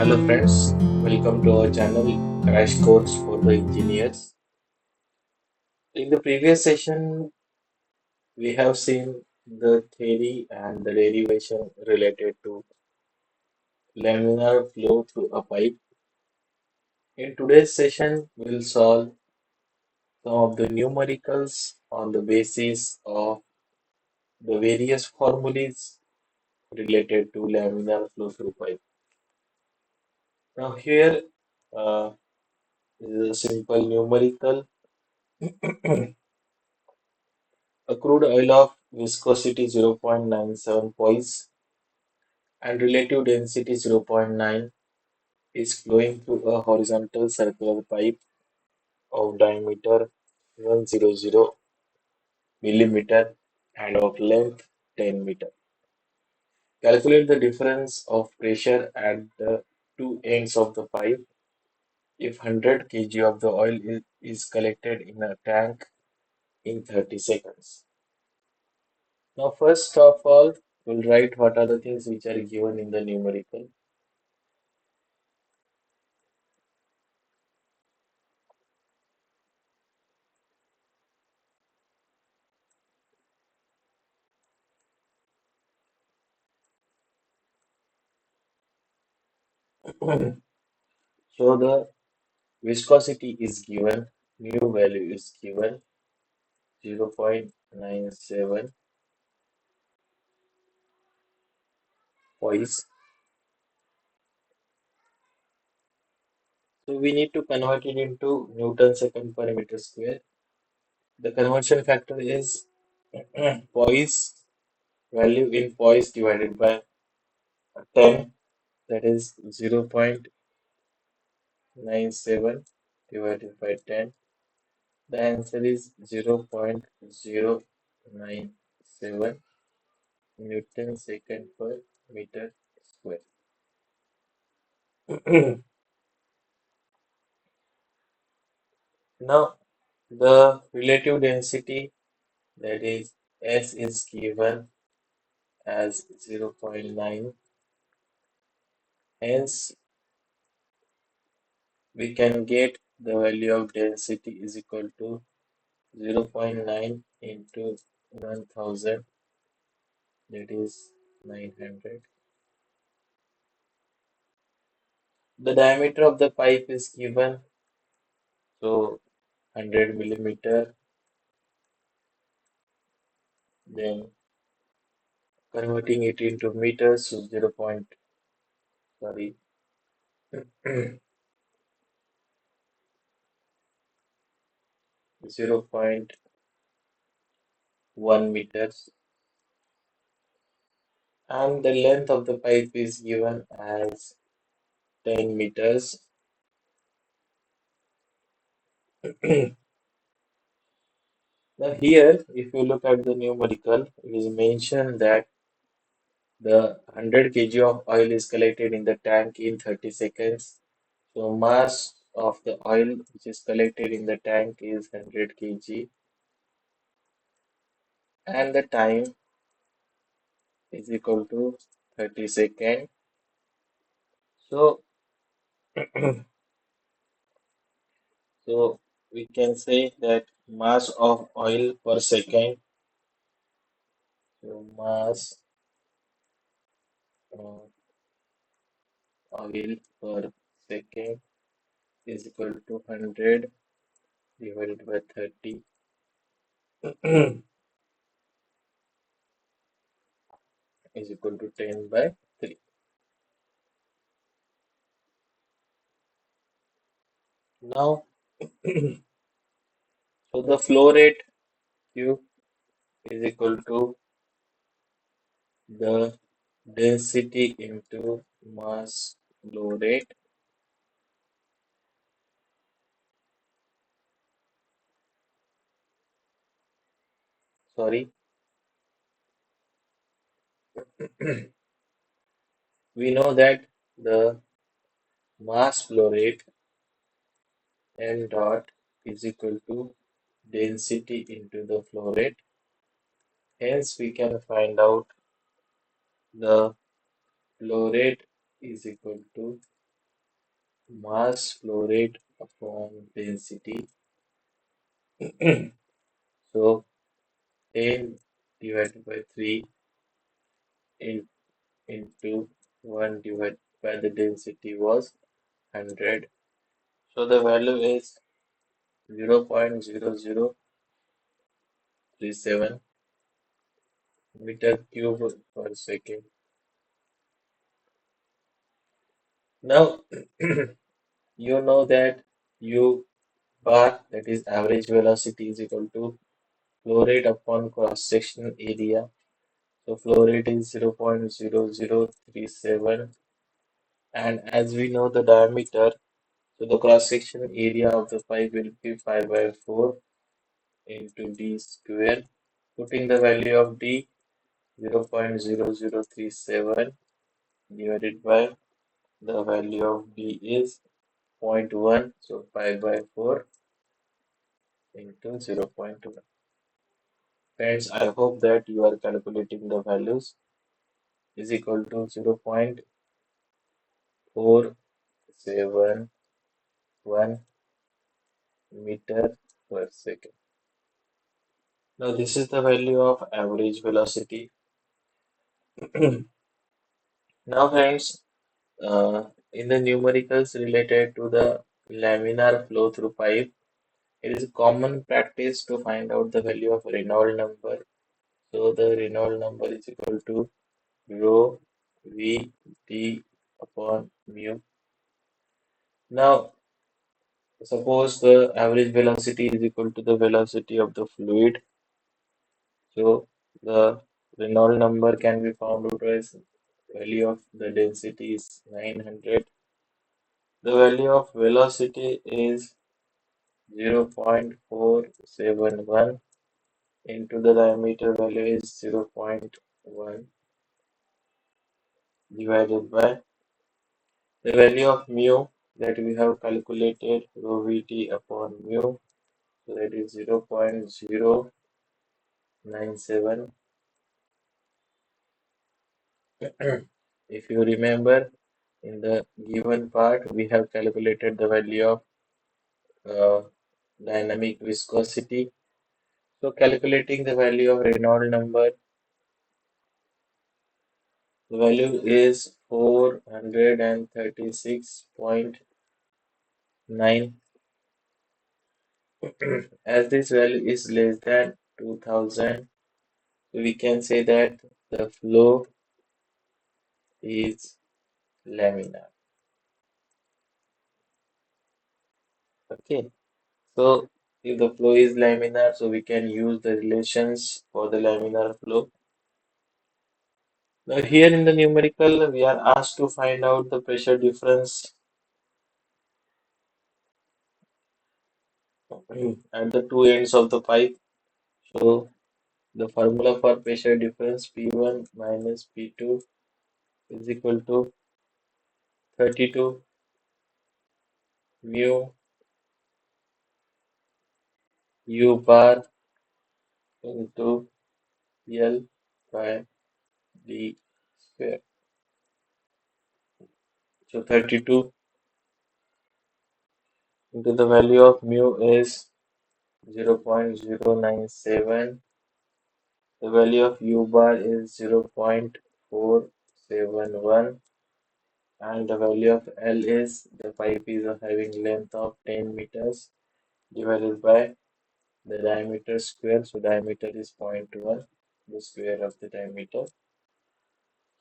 Hello friends, welcome to our channel Crash Course for the Engineers. In the previous session, we have seen the theory and the derivation related to laminar flow through a pipe. In today's session, we'll solve some of the numericals on the basis of the various formulas related to laminar flow through pipe. Now here uh, is a simple numerical. A crude oil of viscosity 0.97 poise and relative density 0.9 is flowing through a horizontal circular pipe of diameter 100 millimeter and of length 10 meter. Calculate the difference of pressure at the two ends of the pipe if 100 kg of the oil is collected in a tank in 30 seconds. Now, first of all, we'll write what are the things which are given in the numerical. So the viscosity is given, mu value is given 0.97 poise. So we need to convert it into Newton second per meter square. The conversion factor is poise value in poise divided by 10, that is 0.97 divided by 10. The answer is 0.097 Newton second per meter square. Now, the relative density, that is S, is given as 0.9. Hence, we can get the value of density is equal to 0.9 into 1000, that is 900. The diameter of the pipe is given, so 100 millimeter, then converting it into meters, so 0. Sorry, 0.1 meters, and the length of the pipe is given as 10 meters. Now here, if you look at the numerical, it is mentioned that the 100 kg of oil is collected in the tank in 30 seconds. So mass of the oil which is collected in the tank is 100 kg and the time is equal to 30 seconds. So, so we can say that mass of oil per second, so mass of oil per second is equal to 100 divided by 30 is equal to 10 by 3. Now, so the flow rate Q is equal to the density into mass flow rate. Sorry, we know that the mass flow rate m dot is equal to density into the flow rate. Hence, we can find out the flow rate is equal to mass flow rate upon density. So 10 divided by 3 in, into 1 divided by the density was 100. So the value is 0.0037 meter cube per second. Now you know that u bar, that is average velocity, is equal to flow rate upon cross section area. So flow rate is 0.0037, and as we know the diameter, so the cross section area of the pipe will be 5 by 4 into d square. Putting the value of d, 0.0037 divided by the value of d is zero point 0.1, so 5 by 4 into 0.1. Friends, I hope that you are calculating the values, is equal to 0.471 meter per second. Now this is the value of average velocity. Now friends, in the numericals related to the laminar flow through pipe, it is a common practice to find out the value of Reynolds number. So the Reynolds number is equal to rho v d upon mu. Now suppose the average velocity is equal to the velocity of the fluid. So the Reynolds number can be found out as value of the density is 900. The value of velocity is 0.471 into the diameter value is 0.1 divided by the value of mu that we have calculated rho vt upon mu, so that is 0.097. If you remember, in the given part we have calculated the value of uh, dynamic viscosity. So calculating the value of Reynolds number, the value is 436.9. As this value is less than 2000, we can say that the flow is laminar. Okay, so if the flow is laminar, so we can use the relations for the laminar flow. Now here in the numerical, we are asked to find out the pressure difference at the two ends of the pipe. So the formula for pressure difference P1 minus P2 is equal to 32 mu u bar into L by d square. So 32 into the value of mu is 0.097. The value of u bar is 0.471, and the value of L is the pipe is having length of 10 meters divided by the diameter square. So diameter is zero point 0.1, the square of the diameter.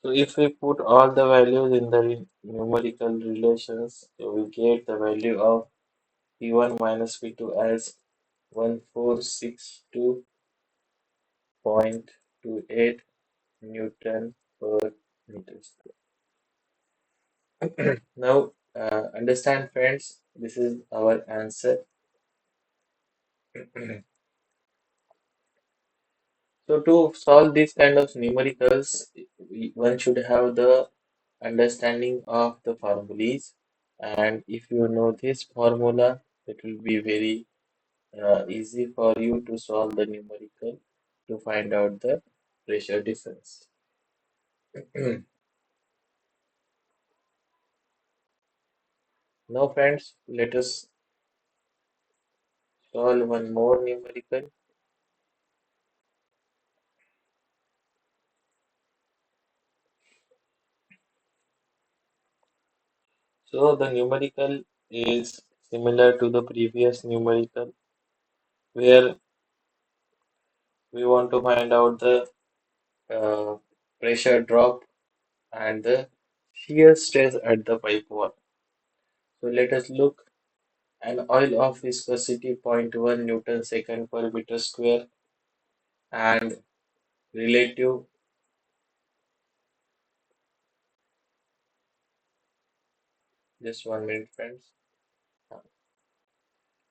So if we put all the values in the numerical relations, so we get the value of P1 minus P2 as 1462.28 Newton per meter square. Now, understand friends, this is our answer. So to solve these kind of numericals, one should have the understanding of the formulas, and if you know this formula, it will be very easy for you to solve the numerical to find out the pressure difference. Now, friends, let us solve one more numerical. So, the numerical is similar to the previous numerical, where we want to find out the uh, pressure drop and the shear stress at the pipe wall. So, let us look. An oil of viscosity zero point 0.1 Newton second per meter square and relative just 1 minute, friends,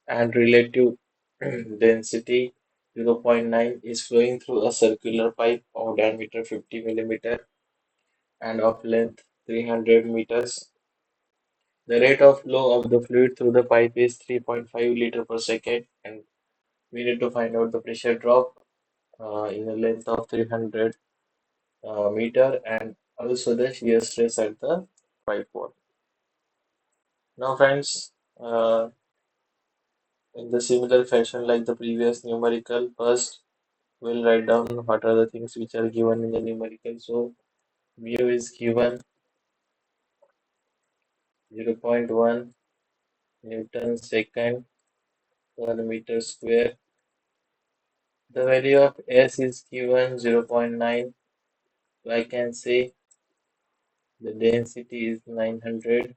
and relative density 0.9 is flowing through a circular pipe of diameter 50 millimeter and of length 300 meters. The rate of flow of the fluid through the pipe is 3.5 liter per second, and we need to find out the pressure drop in the length of 300 meter and also the shear stress at the pipe wall. Now, friends, in the similar fashion like the previous numerical, first we'll write down what are the things which are given in the numerical. So, mu is given 0.1 Newton second per meter square. The value of S is given 0.9. So, I can say the density is 900.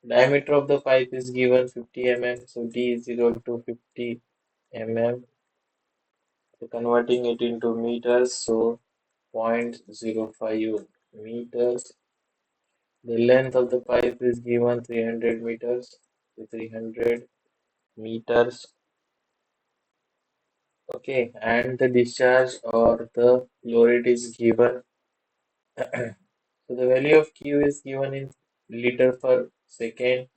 Diameter of the pipe is given 50 mm. So, D is equal to 50 mm. So, converting it into meters. So, 0.05 meters. The length of the pipe is given 300 meters. So 300 meters. Okay, and the discharge or the flow rate is given. So the value of Q is given in liter per second.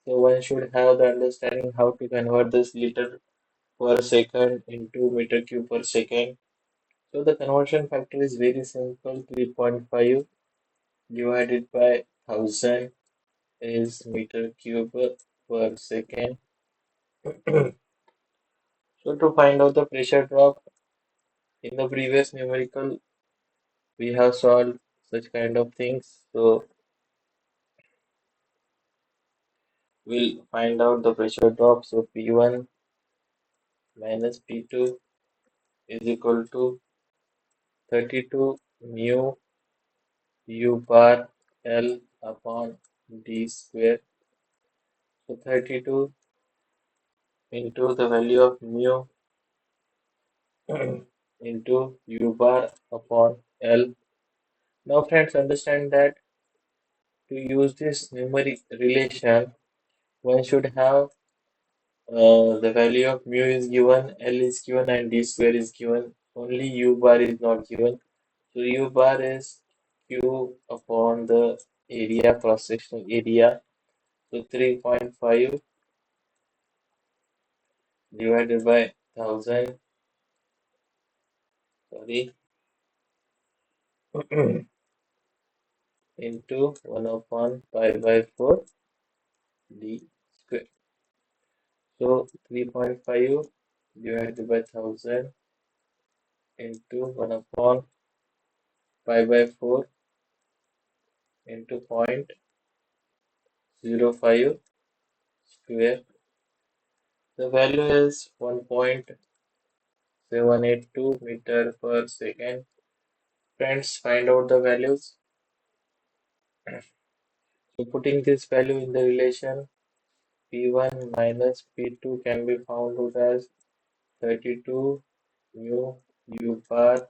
So one should have the understanding how to convert this liter per second into meter cube per second. So the conversion factor is very simple. 3.5 divided by 1000 is meter cube per second. So to find out the pressure drop in the previous numerical, we have solved such kind of things. So we'll find out the pressure drop. So P1 minus P2 is equal to 32 mu U bar L upon D square. So 32 into the value of mu into U bar upon L. Now friends, understand that to use this numeric relation, one should have the value of mu is given, L is given, and D square is given. Only U bar is not given. So U bar is Q upon the area, cross-sectional area. So 3.5 divided by 1000, sorry, into 1 upon pi by 4 D square. So 3.5 divided by 1000 into 1 upon pi by 4 into 0.05 square. The value is 1.782 meter per second. Friends, find out the values. So putting this value in the relation, P1 minus P2 can be found out as 32 mu U bar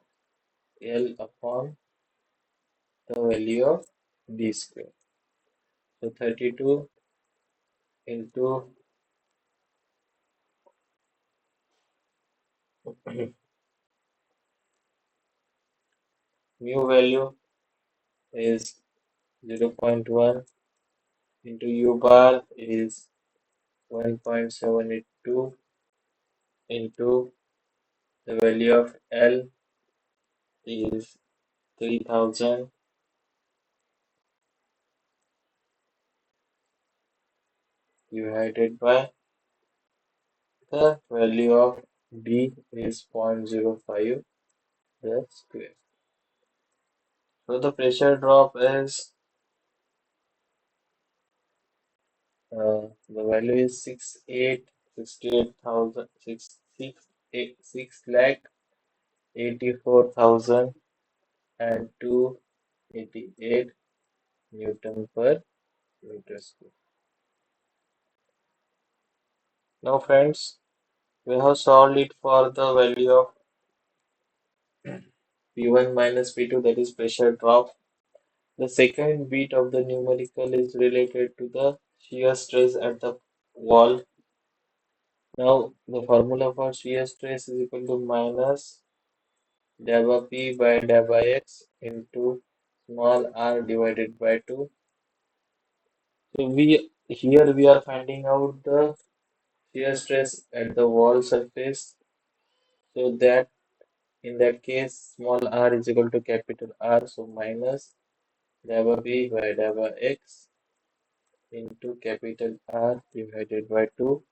L upon the value of D square. So 32 into mu value is 0.1 into U bar is 1.782 into the value of L is 3000 divided by the value of d is 0.05 the square. So the pressure drop is the value is 6,84,000 and 288 Newton per meter square. Now friends, we have solved it for the value of P1 minus P2, that is pressure drop. The second bit of the numerical is related to the shear stress at the wall. Now the formula for shear stress is equal to minus delta P by delta X into small r divided by 2. So we are finding out the shear stress at the wall surface. So that in that case small r is equal to capital R. So minus delta P by delta X into capital R divided by 2.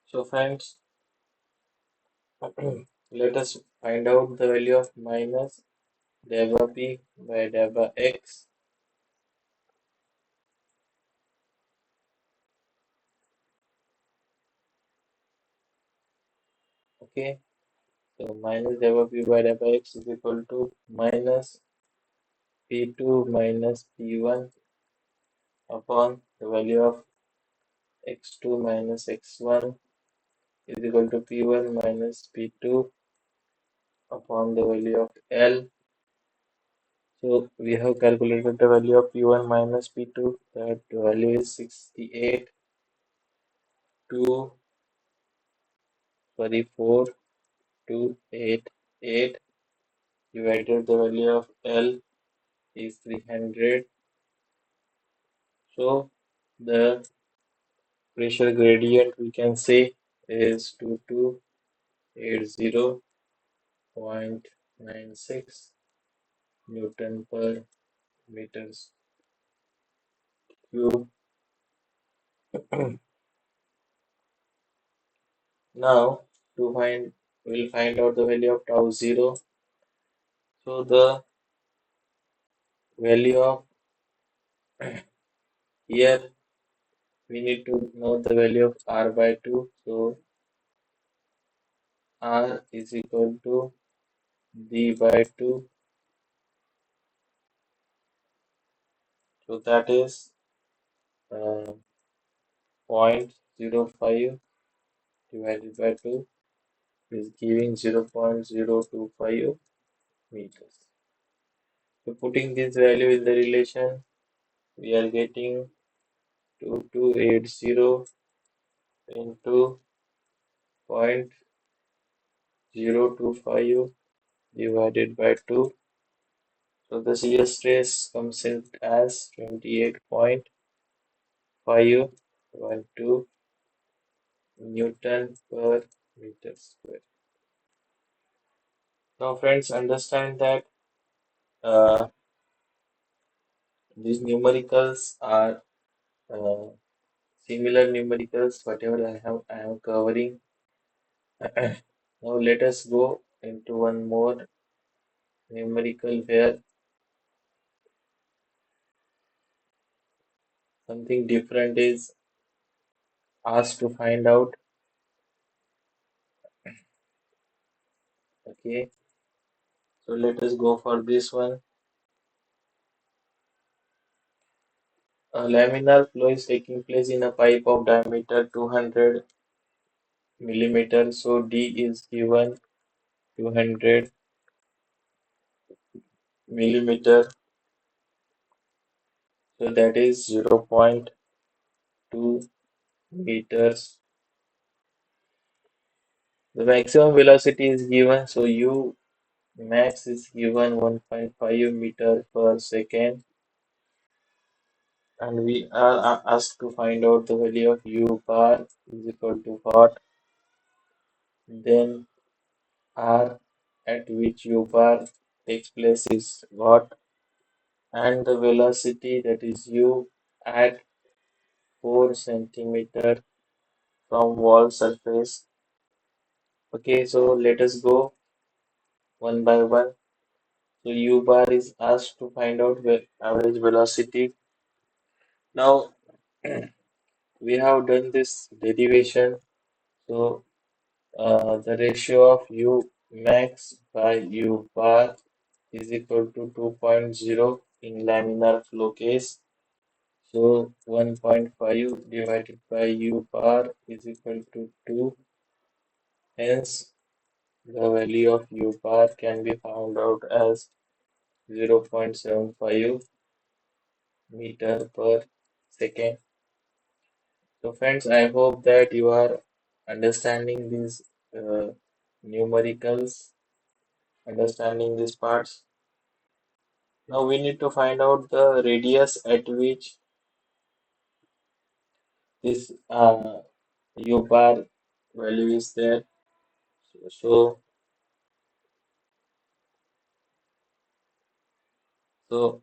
So friends, let us find out the value of minus delta P by delta X. Okay, so minus delta P by delta X is equal to minus P2 minus P1 upon the value of X2 minus X1 is equal to P1 minus P2 upon the value of L. So we have calculated the value of P1 minus P2. That value is 68 2 sorry 4288 divided the value of L is 300. So the pressure gradient we can say is 2280.96 Newton per meters cube. Now we'll find out the value of tau zero. So the value of here we need to know the value of r by 2. So r is equal to d by 2. So that is 0.05 divided by 2 is giving 0.025 meters. So putting this value in the relation, we are getting 2280 into 0.025 divided by 2. So the shear stress comes in as 28.512 Newton per meter square. Now friends, understand that uh, these numericals are uh, similar numericals, whatever I am covering. Now let us go into one more numerical where something different is asked to find out. Okay, so let us go for this one. A laminar flow is taking place in a pipe of diameter 200 millimeter. So D is given 200 millimeter. So that is 0.2 meters. The maximum velocity is given. So U max is given 1.5 meter per second. And we are asked to find out the value of U bar is equal to what? Then R at which U bar takes place is what? And the velocity, that is U at 4 centimeter from wall surface. Okay, so let us go one by one. So U bar is asked to find out average velocity. Now we have done this derivation. So the ratio of U max by U bar is equal to 2.0 in laminar flow case. So 1.5 divided by U bar is equal to 2. Hence, the value of U bar can be found out as 0.75 meter per second. So friends, I hope that you are understanding these numericals, understanding these parts. Now we need to find out the radius at which this U bar value is there. So, so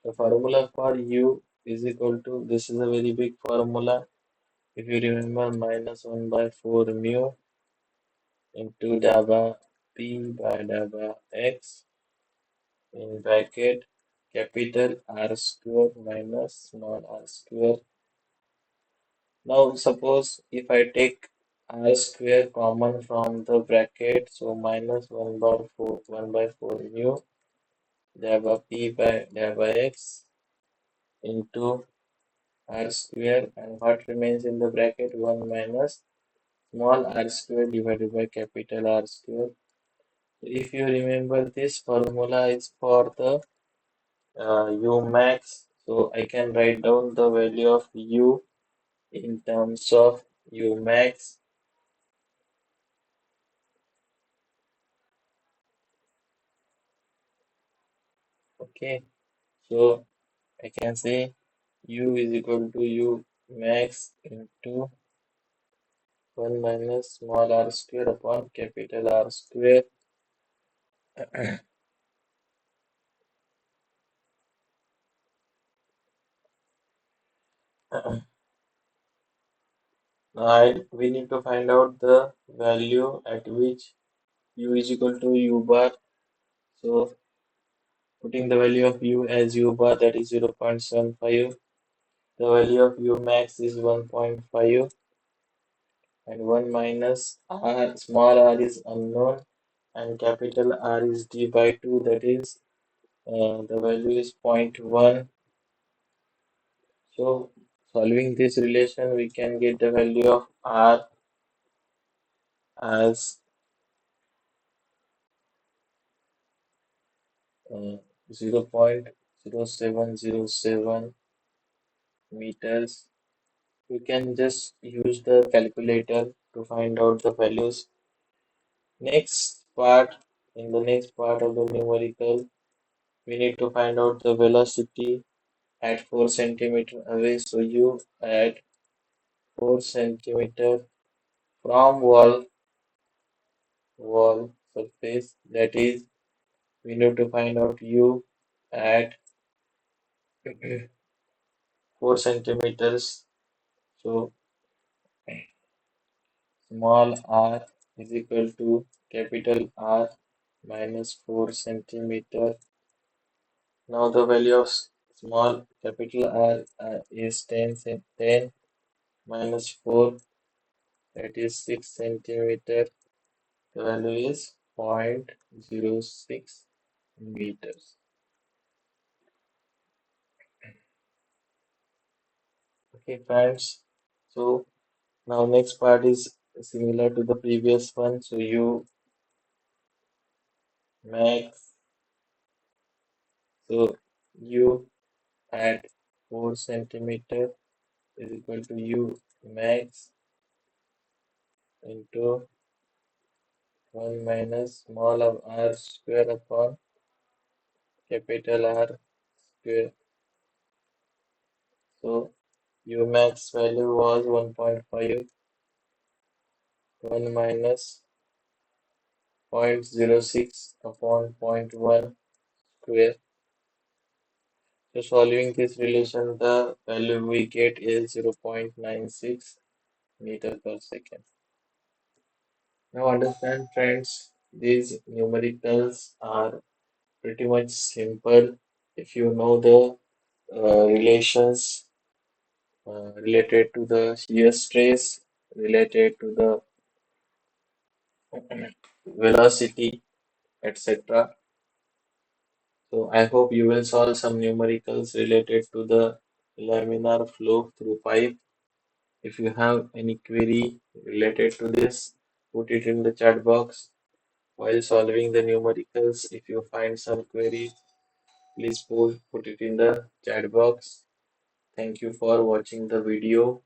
the formula for U is equal to, this is a very big formula. If you remember, minus 1 by 4 mu into dabba p by dabba x in bracket capital R square minus small r square. Now suppose if I take r square common from the bracket, so minus 1 by 4 mu dabba p by dabba x into r square, and what remains in the bracket, 1 minus small r square divided by capital R square. If you remember, this formula is for the U max, so I can write down the value of U in terms of U max. Okay, so I can say U is equal to U max into 1 minus small r square upon capital R square. Now we need to find out the value at which U is equal to U bar. So putting the value of U as U bar, that is 0.75. The value of U max is 1.5, and 1 minus r, small r is unknown, and capital R is d by 2, that is the value is 0.1. So solving this relation, we can get the value of R as 0.0707 meters. You can just use the calculator to find out the values. Next part, in the next part of the numerical, we need to find out the velocity at 4 centimeter away. So you at 4 centimeter from wall surface, that is, we need to find out U at 4 centimeters. So small r is equal to capital R minus 4 centimeter. Now the value of small capital R is 10 minus 4, that is 6 centimeter. The value is 0.06 meters. Okay, friends. So now next part is similar to the previous one. So U max. So U at 4 centimeter is equal to U max into 1 minus small of r square upon capital R square. So U max value was 1.5, 1 minus 0.06 upon 0.1 square. So solving this relation, the value we get is 0.96 meter per second. Now understand friends, these numericals are pretty much simple if you know the relations related to the shear stress, related to the velocity, etc. So I hope you will solve some numericals related to the laminar flow through pipe. If you have any query related to this, put it in the chat box. While solving the numericals, if you find some query, please put it in the chat box. Thank you for watching the video.